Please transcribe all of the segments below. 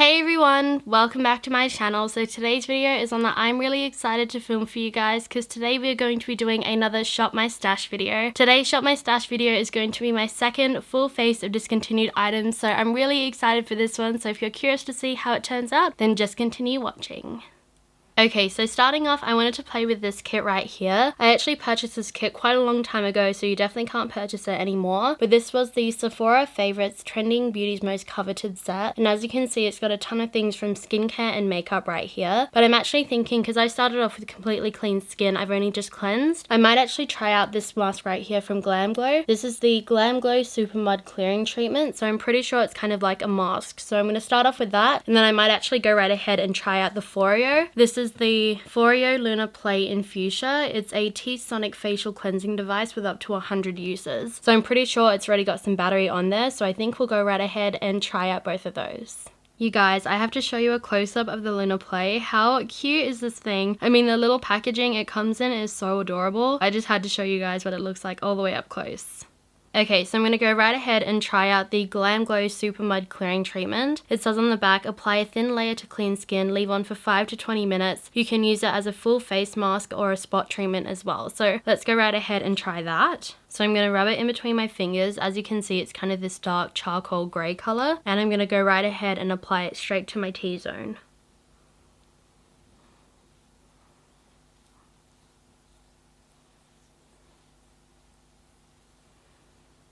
Hey everyone, welcome back to my channel. So today's video is one that I'm really excited to film for you guys because today we're going to be doing another Shop My Stash video. Today's Shop My Stash video is going to be my second full face of discontinued items, so I'm really excited for this one. So if you're curious to see how it turns out, then just continue watching. Okay, so starting off, I wanted to play with this kit right here. I actually purchased this kit quite a long time ago, so you definitely can't purchase it anymore. But this was the SEPHORA Favorites Trending Beauty's Most Coveted set. And as you can see, it's got a ton of things from skincare and makeup right here. But I'm actually thinking, because I started off with completely clean skin, I've only just cleansed, I might actually try out this mask right here from GLAMGLOW. This is the GLAMGLOW Supermud Clearing Treatment, so I'm pretty sure it's kind of like a mask. So I'm going to start off with that, and then I might actually go right ahead and try out the FOREO. This is the FOREO Lunar Play in Fuchsia. It's a T-Sonic facial cleansing device with up to 100 uses. So I'm pretty sure it's already got some battery on there, so I think we'll go right ahead and try out both of those. You guys, I have to show you a close-up of the Lunar Play. How cute is this thing? I mean, the little packaging it comes in is so adorable. I just had to show you guys what it looks like all the way up close. Okay, so I'm going to go right ahead and try out the GLAMGLOW Supermud Clearing Treatment. It says on the back, apply a thin layer to clean skin, leave on for 5 to 20 minutes. You can use it as a full face mask or a spot treatment as well. So let's go right ahead and try that. So I'm going to rub it in between my fingers. As you can see, it's kind of this dark charcoal grey colour. And I'm going to go right ahead and apply it straight to my T-zone.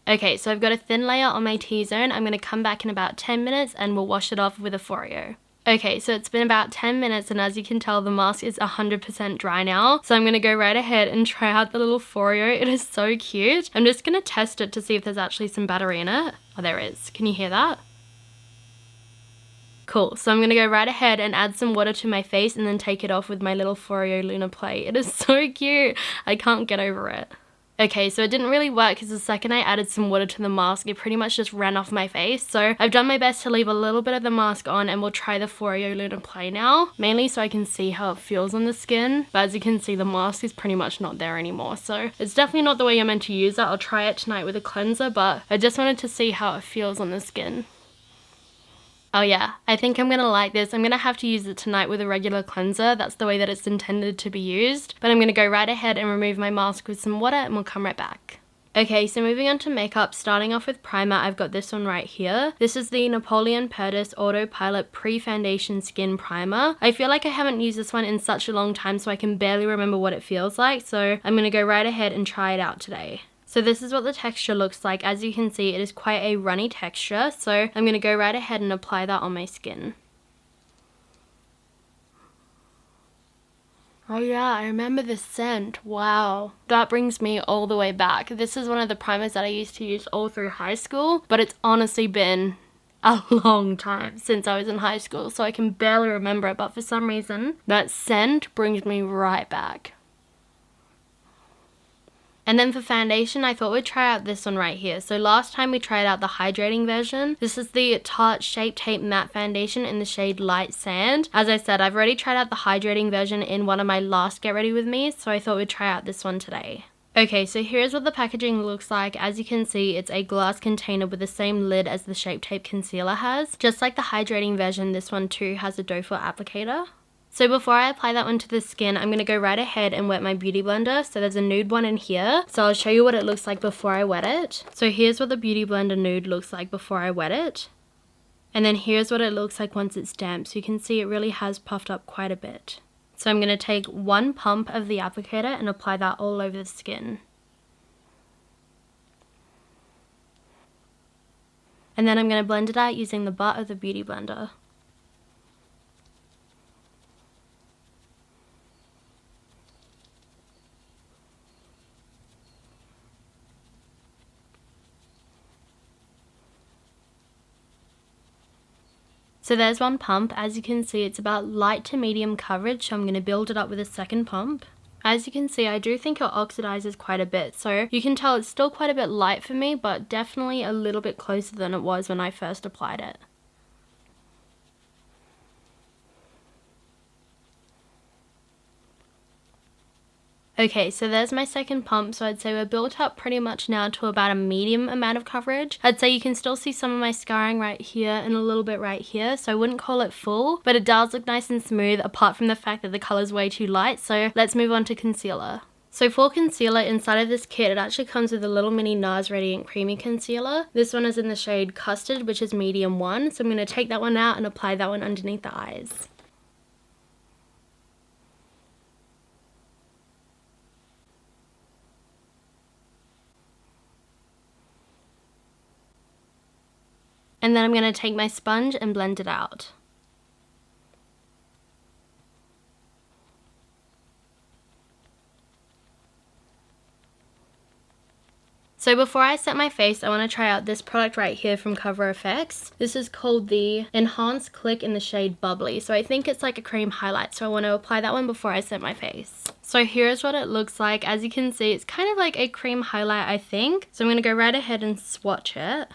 Okay, so I've got a thin layer on my T-zone. I'm going to come back in about 10 minutes and we'll wash it off with a FOREO. Okay, so it's been about 10 minutes and as you can tell, the mask is 100% dry now. So I'm going to go right ahead and try out the little FOREO. It is so cute. I'm just going to test it to see if there's actually some battery in it. Oh, there is. Can you hear that? Cool, so I'm going to go right ahead and add some water to my face and then take it off with my little FOREO Lunar Play. It is so cute. I can't get over it. Okay, so it didn't really work because the second I added some water to the mask, it pretty much just ran off my face. So I've done my best to leave a little bit of the mask on and we'll try the FOREO Lunar Play now. Mainly so I can see how it feels on the skin. But as you can see, the mask is pretty much not there anymore. So it's definitely not the way you're meant to use it. I'll try it tonight with a cleanser, but I just wanted to see how it feels on the skin. Oh yeah, I think I'm gonna like this. I'm gonna have to use it tonight with a regular cleanser. That's the way that it's intended to be used. But I'm gonna go right ahead and remove my mask with some water and we'll come right back. Okay, so moving on to makeup, starting off with primer, I've got this one right here. This is the NAPOLEON PERDIS Autopilot Pre-Foundation Skin Primer. I feel like I haven't used this one in such a long time, so I can barely remember what it feels like. So I'm gonna go right ahead and try it out today. So this is what the texture looks like. As you can see, it is quite a runny texture. So I'm going to go right ahead and apply that on my skin. Oh yeah, I remember this scent. Wow. That brings me all the way back. This is one of the primers that I used to use all through high school, but it's honestly been a long time since I was in high school, so I can barely remember it, but for some reason, that scent brings me right back. And then for foundation, I thought we'd try out this one right here. So last time we tried out the hydrating version. This is the Tarte Shape Tape Matte Foundation in the shade Light Sand. As I said, I've already tried out the hydrating version in one of my last Get Ready With Me, so I thought we'd try out this one today. Okay, so here's what the packaging looks like. As you can see, it's a glass container with the same lid as the Shape Tape Concealer has. Just like the hydrating version, this one too has a doe foot applicator. So before I apply that one to the skin, I'm going to go right ahead and wet my beauty blender. So there's a nude one in here. So I'll show you what it looks like before I wet it. So here's what the beauty blender nude looks like before I wet it. And then here's what it looks like once it's damp. So you can see it really has puffed up quite a bit. So I'm going to take one pump of the applicator and apply that all over the skin. And then I'm going to blend it out using the butt of the beauty blender. So there's one pump. As you can see, it's about light to medium coverage, so I'm going to build it up with a second pump. As you can see, I do think it oxidizes quite a bit, so you can tell it's still quite a bit light for me, but definitely a little bit closer than it was when I first applied it. Okay, so there's my second pump, so I'd say we're built up pretty much now to about a medium amount of coverage. I'd say you can still see some of my scarring right here and a little bit right here, so I wouldn't call it full, but it does look nice and smooth apart from the fact that the color's way too light, so let's move on to concealer. So for concealer, inside of this kit, it actually comes with a little mini NARS Radiant Creamy Concealer. This one is in the shade Custard, which is medium 1, so I'm going to take that one out and apply that one underneath the eyes. And then I'm going to take my sponge and blend it out. So before I set my face, I want to try out this product right here from Cover FX. This is called the Enhanced Click in the shade Bubbly. So I think it's like a cream highlight. So I want to apply that one before I set my face. So here's what it looks like. As you can see, it's kind of like a cream highlight, I think. So I'm going to go right ahead and swatch it.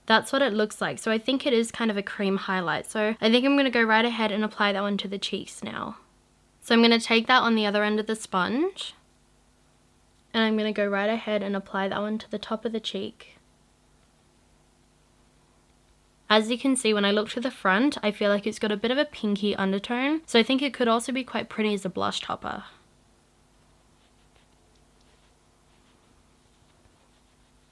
That's what it looks like. So I think it is kind of a cream highlight. So I think I'm going to go right ahead and apply that one to the cheeks now. So I'm going to take that on the other end of the sponge. And I'm going to go right ahead and apply that one to the top of the cheek. As you can see, when I look to the front, I feel like it's got a bit of a pinky undertone. So I think it could also be quite pretty as a blush topper.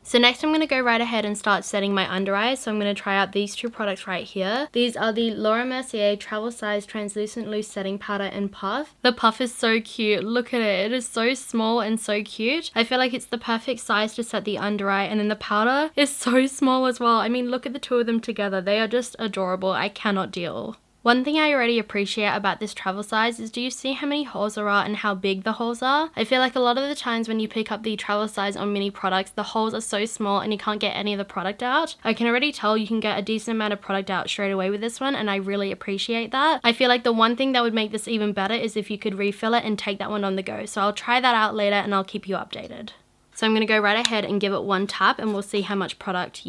So next I'm going to go right ahead and start setting my under eyes. So I'm going to try out these two products right here. These are the Laura Mercier Travel Size Translucent Loose Setting Powder in Puff. The puff is so cute. Look at it. It is so small and so cute. I feel like it's the perfect size to set the under eye, and then the powder is so small as well. I mean, look at the two of them together. They are just adorable. I cannot deal. One thing I already appreciate about this travel size is, do you see how many holes there are and how big the holes are? I feel like a lot of the times when you pick up the travel size on mini products, the holes are so small and you can't get any of the product out. I can already tell you can get a decent amount of product out straight away with this one, and I really appreciate that. I feel like the one thing that would make this even better is if you could refill it and take that one on the go. So I'll try that out later and I'll keep you updated. So I'm going to go right ahead and give it one tap and we'll see how much product,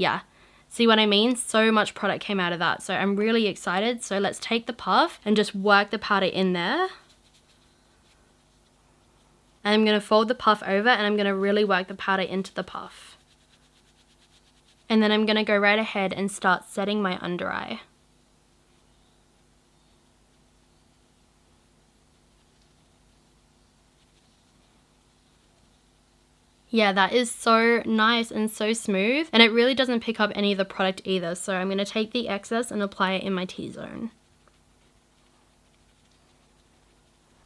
see what I mean? So much product came out of that. So I'm really excited. So let's take the puff and just work the powder in there. And I'm going to fold the puff over and I'm going to really work the powder into the puff. And then I'm going to go right ahead and start setting my under eye. Yeah, that is so nice and so smooth, and it really doesn't pick up any of the product either. So I'm going to take the excess and apply it in my T-zone.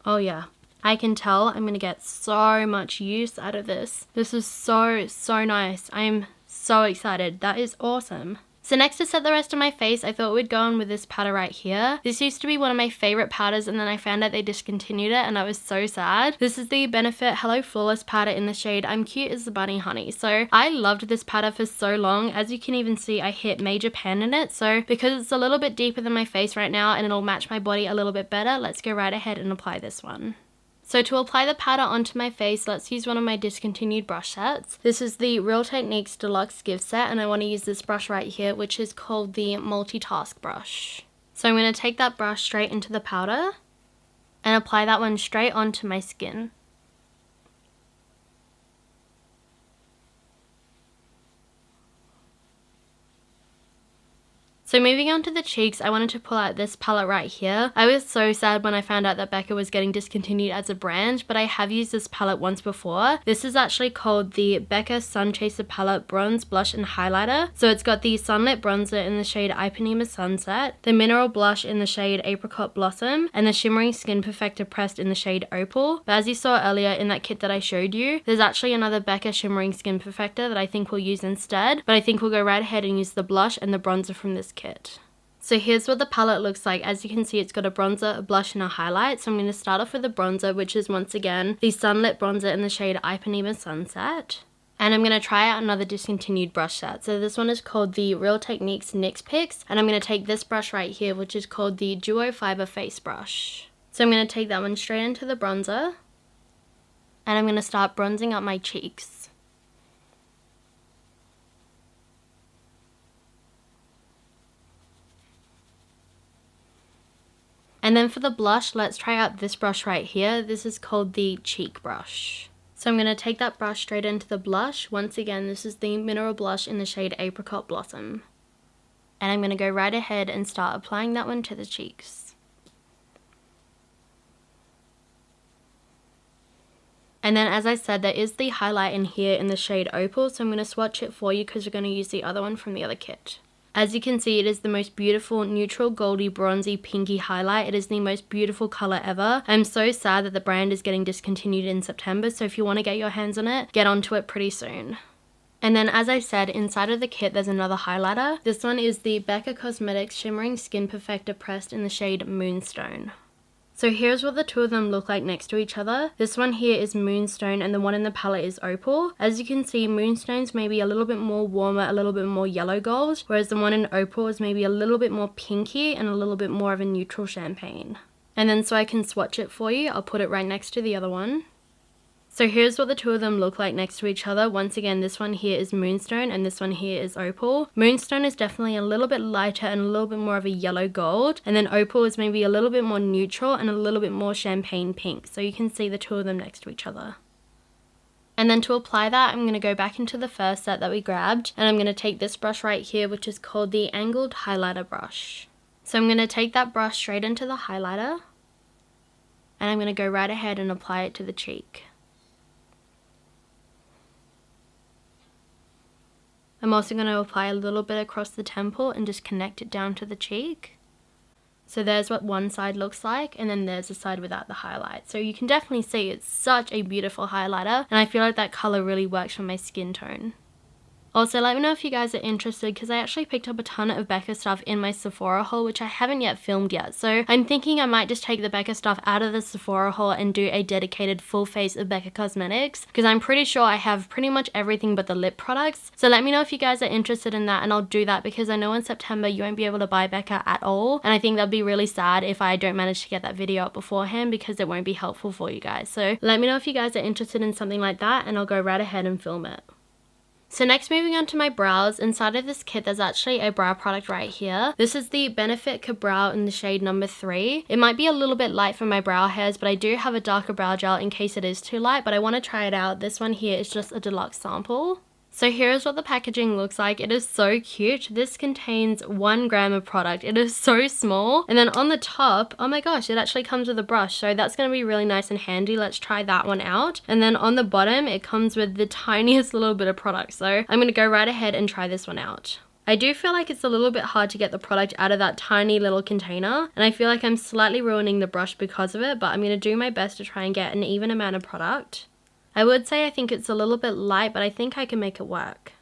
Oh yeah, I can tell I'm going to get so much use out of this. This is so nice. I am so excited. That is awesome. So next, to set the rest of my face, I thought we'd go on with this powder right here. This used to be one of my favorite powders, and then I found out they discontinued it and I was so sad. This is the Benefit Hello Flawless powder in the shade I'm Cute as the Bunny Honey. So I loved this powder for so long. As you can even see, I hit major pan in it. So because it's a little bit deeper than my face right now and it'll match my body a little bit better, let's go right ahead and apply this one. So to apply the powder onto my face, let's use one of my discontinued brush sets. This is the Real Techniques Deluxe Gift Set, and I want to use this brush right here, which is called the Multitask Brush. So I'm going to take that brush straight into the powder and apply that one straight onto my skin. So moving on to the cheeks, I wanted to pull out this palette right here. I was so sad when I found out that BECCA was getting discontinued as a brand, but I have used this palette once before. This is actually called the BECCA Sunchaser Palette Bronze, Blush and Highlighter. So it's got the Sunlit Bronzer in the shade Ipanema Sunset, the Mineral Blush in the shade Apricot Blossom, and the Shimmering Skin Perfector Pressed in the shade Opal. But as you saw earlier in that kit that I showed you, there's actually another BECCA Shimmering Skin Perfector that I think we'll use instead, but I think we'll go right ahead and use the blush and the bronzer from this kit. So here's what the palette looks like. As you can see, it's got a bronzer, a blush, and a highlight. So I'm going to start off with the bronzer, which is once again the Sunlit Bronzer in the shade Ipanema Sunset. And I'm going to try out another discontinued brush set. So this one is called the Real Techniques NYX Picks, and I'm going to take this brush right here, which is called the Duo Fiber Face Brush. So I'm going to take that one straight into the bronzer, and I'm going to start bronzing up my cheeks. And then for the blush, let's try out this brush right here. This is called the Cheek Brush. So I'm going to take that brush straight into the blush. Once again, this is the Mineral Blush in the shade Apricot Blossom. And I'm going to go right ahead and start applying that one to the cheeks. And then as I said, there is the highlight in here in the shade Opal, so I'm going to swatch it for you because we're going to use the other one from the other kit. As you can see, it is the most beautiful neutral goldy bronzy pinky highlight. It is the most beautiful color ever. I'm so sad that the brand is getting discontinued in September, so if you want to get your hands on it, get onto it pretty soon. And then as I said, inside of the kit there's another highlighter. This one is the BECCA Cosmetics Shimmering Skin Perfector pressed in the shade Moonstone. So here's what the two of them look like next to each other. This one here is Moonstone and the one in the palette is Opal. As you can see, Moonstone's maybe a little bit more warmer, a little bit more yellow gold, whereas the one in Opal is maybe a little bit more pinky and a little bit more of a neutral champagne. And then so I can swatch it for you, I'll put it right next to the other one. So here's what the two of them look like next to each other. Once again, this one here is Moonstone and this one here is Opal. Moonstone is definitely a little bit lighter and a little bit more of a yellow gold. And then Opal is maybe a little bit more neutral and a little bit more champagne pink. So you can see the two of them next to each other. And then to apply that, I'm going to go back into the first set that we grabbed. And I'm going to take this brush right here, which is called the Angled Highlighter Brush. So I'm going to take that brush straight into the highlighter. And I'm going to go right ahead and apply it to the cheek. I'm also going to apply a little bit across the temple and just connect it down to the cheek. So there's what one side looks like, and then there's the side without the highlight. So you can definitely see it's such a beautiful highlighter, and I feel like that color really works for my skin tone. Also, let me know if you guys are interested because I actually picked up a ton of BECCA stuff in my Sephora haul, which I haven't yet filmed yet. So I'm thinking I might just take the BECCA stuff out of the Sephora haul and do a dedicated full face of BECCA cosmetics because I'm pretty sure I have pretty much everything but the lip products. So let me know if you guys are interested in that and I'll do that because I know in September you won't be able to buy BECCA at all. And I think that'd be really sad if I don't manage to get that video up beforehand because it won't be helpful for you guys. So let me know if you guys are interested in something like that and I'll go right ahead and film it. So next, moving on to my brows. Inside of this kit there's actually a brow product right here. This is the Benefit Brow in the shade number 3. It might be a little bit light for my brow hairs, but I do have a darker brow gel in case it is too light, but I want to try it out. This one here is just a deluxe sample. So here's what the packaging looks like. It is so cute. This contains 1 gram of product. It is so small. And then on the top, oh my gosh, it actually comes with a brush. So that's going to be really nice and handy. Let's try that one out. And then on the bottom, it comes with the tiniest little bit of product. So I'm going to go right ahead and try this one out. I do feel like it's a little bit hard to get the product out of that tiny little container. And I feel like I'm slightly ruining the brush because of it, but I'm going to do my best to try and get an even amount of product. I would say I think it's a little bit light, but I think I can make it work.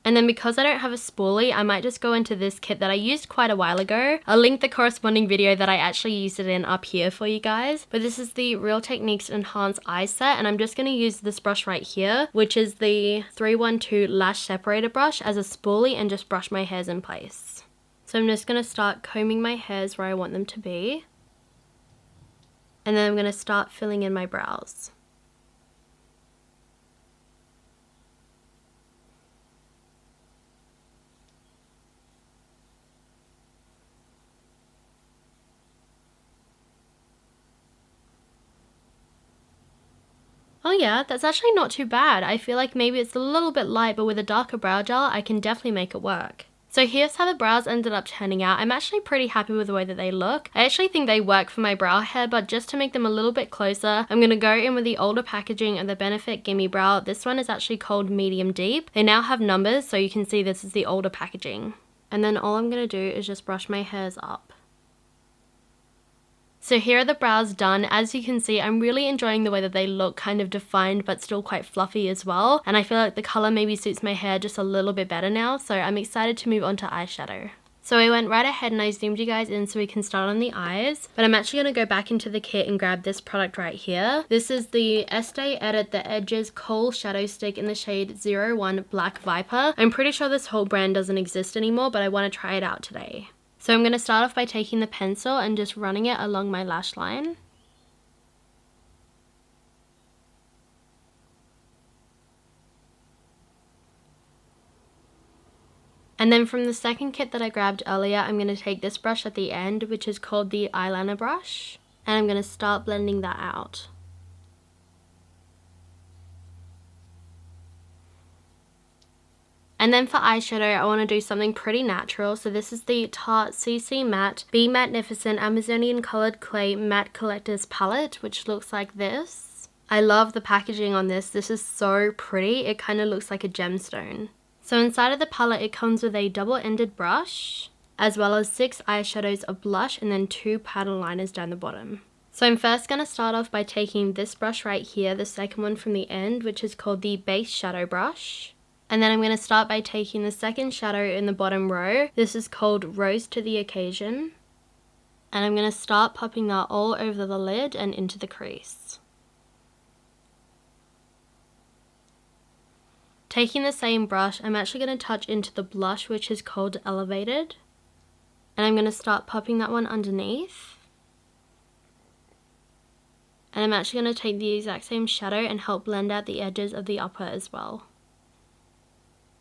And then because I don't have a spoolie, I might just go into this kit that I used quite a while ago. I'll link the corresponding video that I actually used it in up here for you guys. But this is the Real Techniques Enhanced Eye Set, and I'm just going to use this brush right here, which is the 312 Lash Separator brush as a spoolie and just brush my hairs in place. So I'm just going to start combing my hairs where I want them to be. And then I'm going to start filling in my brows. Oh yeah, that's actually not too bad. I feel like maybe it's a little bit light, but with a darker brow gel, I can definitely make it work. So here's how the brows ended up turning out. I'm actually pretty happy with the way that they look. I actually think they work for my brow hair, but just to make them a little bit closer, I'm going to go in with the older packaging of the Benefit Gimme Brow. This one is actually called Medium Deep. They now have numbers, so you can see this is the older packaging. And then all I'm going to do is just brush my hairs up. So here are the brows done. As you can see, I'm really enjoying the way that they look, kind of defined but still quite fluffy as well. And I feel like the color maybe suits my hair just a little bit better now, so I'm excited to move on to eyeshadow. So I went right ahead and I zoomed you guys in so we can start on the eyes. But I'm actually going to go back into the kit and grab this product right here. This is the Estee Edit The Edges Kohl Shadow Stick in the shade 01 Black Viper. I'm pretty sure this whole brand doesn't exist anymore, but I want to try it out today. So I'm going to start off by taking the pencil and just running it along my lash line. And then from the second kit that I grabbed earlier, I'm going to take this brush at the end, which is called the eyeliner brush, and I'm going to start blending that out. And then for eyeshadow, I want to do something pretty natural. So this is the Tarte CC Matte Be Magnificent Amazonian Colored Clay Matte Collector's Palette, which looks like this. I love the packaging on this. This is so pretty. It kind of looks like a gemstone. So inside of the palette, it comes with a double-ended brush, as well as 6 eyeshadows of blush and then 2 powder liners down the bottom. So I'm first going to start off by taking this brush right here, the second one from the end, which is called the Base Shadow Brush. And then I'm going to start by taking the second shadow in the bottom row. This is called Rose to the Occasion. And I'm going to start popping that all over the lid and into the crease. Taking the same brush, I'm actually going to touch into the blush, which is called Elevated. And I'm going to start popping that one underneath. And I'm actually going to take the exact same shadow and help blend out the edges of the upper as well.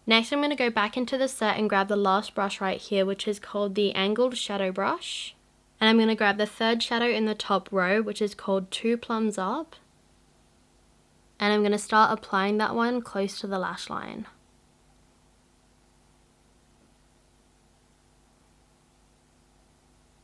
Next, I'm going to go back into the set and grab the last brush right here, which is called the Angled Shadow Brush. And I'm going to grab the third shadow in the top row, which is called Two Plums Up. And I'm going to start applying that one close to the lash line.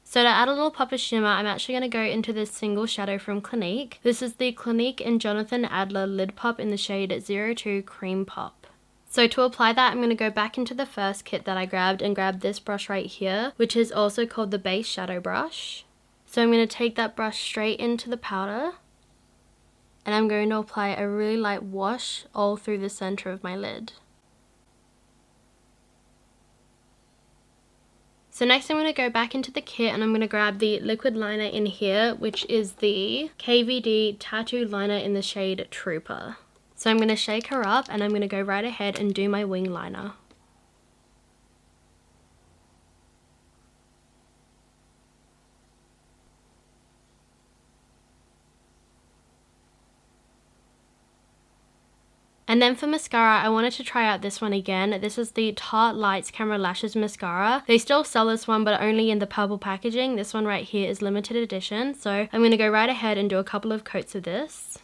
So to add a little pop of shimmer, I'm actually going to go into this single shadow from Clinique. This is the Clinique and Jonathan Adler Lid Pop in the shade 02 Cream Pop. So to apply that, I'm going to go back into the first kit that I grabbed and grab this brush right here, which is also called the Base Shadow Brush. So I'm going to take that brush straight into the powder, and I'm going to apply a really light wash all through the center of my lid. So next I'm going to go back into the kit and I'm going to grab the liquid liner in here, which is the KVD Tattoo Liner in the shade Trooper. So I'm going to shake her up and I'm going to go right ahead and do my wing liner. And then for mascara, I wanted to try out this one again. This is the Tarte Lights Camera Lashes Mascara. They still sell this one, but only in the purple packaging. This one right here is limited edition. So I'm going to go right ahead and do a couple of coats of this.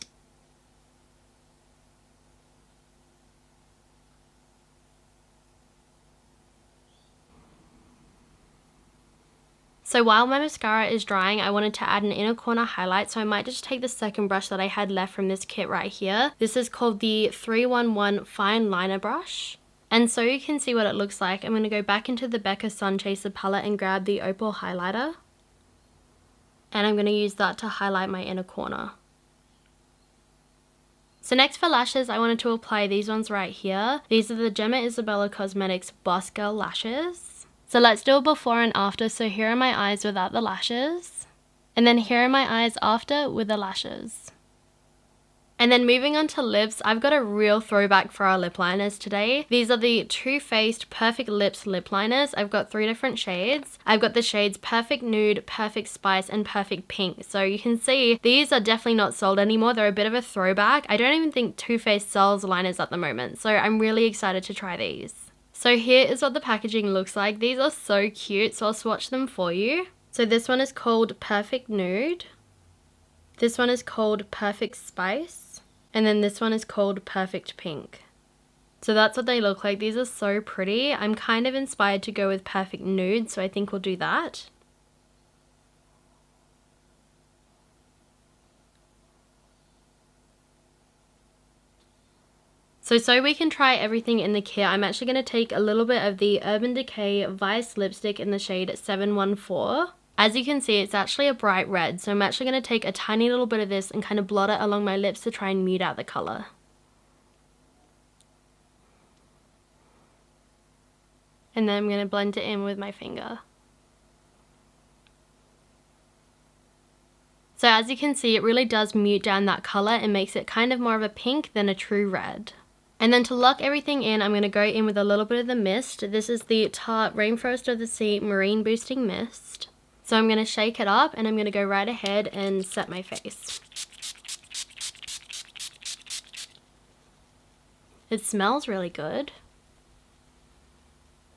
So while my mascara is drying, I wanted to add an inner corner highlight, so I might just take the second brush that I had left from this kit right here. This is called the 311 Fine Liner Brush. And so you can see what it looks like. I'm going to go back into the BECCA Sunchaser palette and grab the Opal highlighter. And I'm going to use that to highlight my inner corner. So next for lashes, I wanted to apply these ones right here. These are the Gemma Isabella Cosmetics Boss Girl Lashes. So let's do a before and after. So here are my eyes without the lashes. And then here are my eyes after with the lashes. And then moving on to lips, I've got a real throwback for our lip liners today. These are the Too Faced Perfect Lips lip liners. I've got 3 different shades. I've got the shades Perfect Nude, Perfect Spice, and Perfect Pink. So you can see these are definitely not sold anymore. They're a bit of a throwback. I don't even think Too Faced sells liners at the moment. So I'm really excited to try these. So here is what the packaging looks like. These are so cute, so I'll swatch them for you. So this one is called Perfect Nude. This one is called Perfect Spice. And then this one is called Perfect Pink. So that's what they look like. These are so pretty. I'm kind of inspired to go with Perfect Nude, so I think we'll do that. So we can try everything in the kit. I'm actually going to take a little bit of the Urban Decay Vice lipstick in the shade 714. As you can see, it's actually a bright red, so I'm actually going to take a tiny little bit of this and kind of blot it along my lips to try and mute out the colour. And then I'm going to blend it in with my finger. So as you can see, it really does mute down that colour and makes it kind of more of a pink than a true red. And then to lock everything in, I'm going to go in with a little bit of the mist. This is the Tarte Rainforest of the Sea Marine Boosting Mist. So I'm going to shake it up and I'm going to go right ahead and set my face. It smells really good.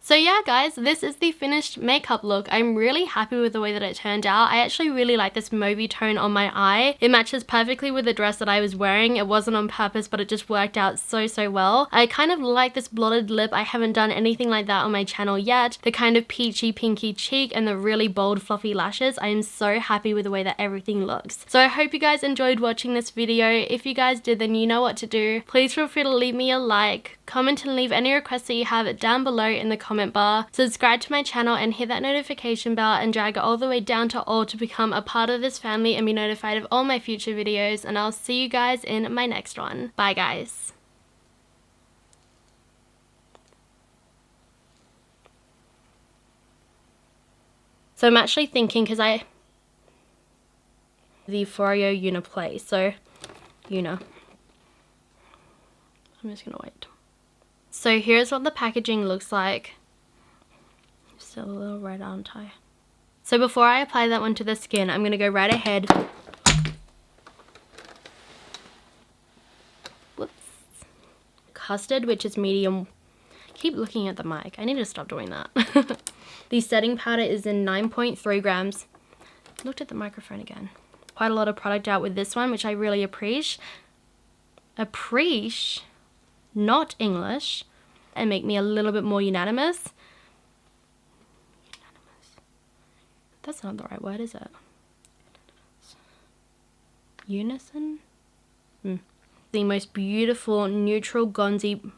So yeah guys, this is the finished makeup look. I'm really happy with the way that it turned out. I actually really like this mauvey tone on my eye. It matches perfectly with the dress that I was wearing. It wasn't on purpose, but it just worked out so well. I kind of like this blotted lip. I haven't done anything like that on my channel yet. The kind of peachy pinky cheek and the really bold fluffy lashes. I am so happy with the way that everything looks. So I hope you guys enjoyed watching this video. If you guys did, then you know what to do. Please feel free to leave me a like, comment and leave any requests that you have down below in the comment bar. Subscribe to my channel and hit that notification bell and drag it all the way down to all to become a part of this family and be notified of all my future videos, and I'll see you guys in my next one. Bye guys. So I'm actually thinking, because the FOREO Uniplay, so I'm just gonna wait. So here's what the packaging looks like. Still a little red, aren't I? So before I apply that one to the skin, I'm gonna go right ahead. Whoops. Custard, which is medium. Keep looking at the mic. I need to stop doing that. The setting powder is in 9.3 grams. Looked at the microphone again. Quite a lot of product out with this one, which I really appreciate. Not English. And make me a little bit more unanimous. That's not the right word, is it? Unison? The most beautiful neutral gonzy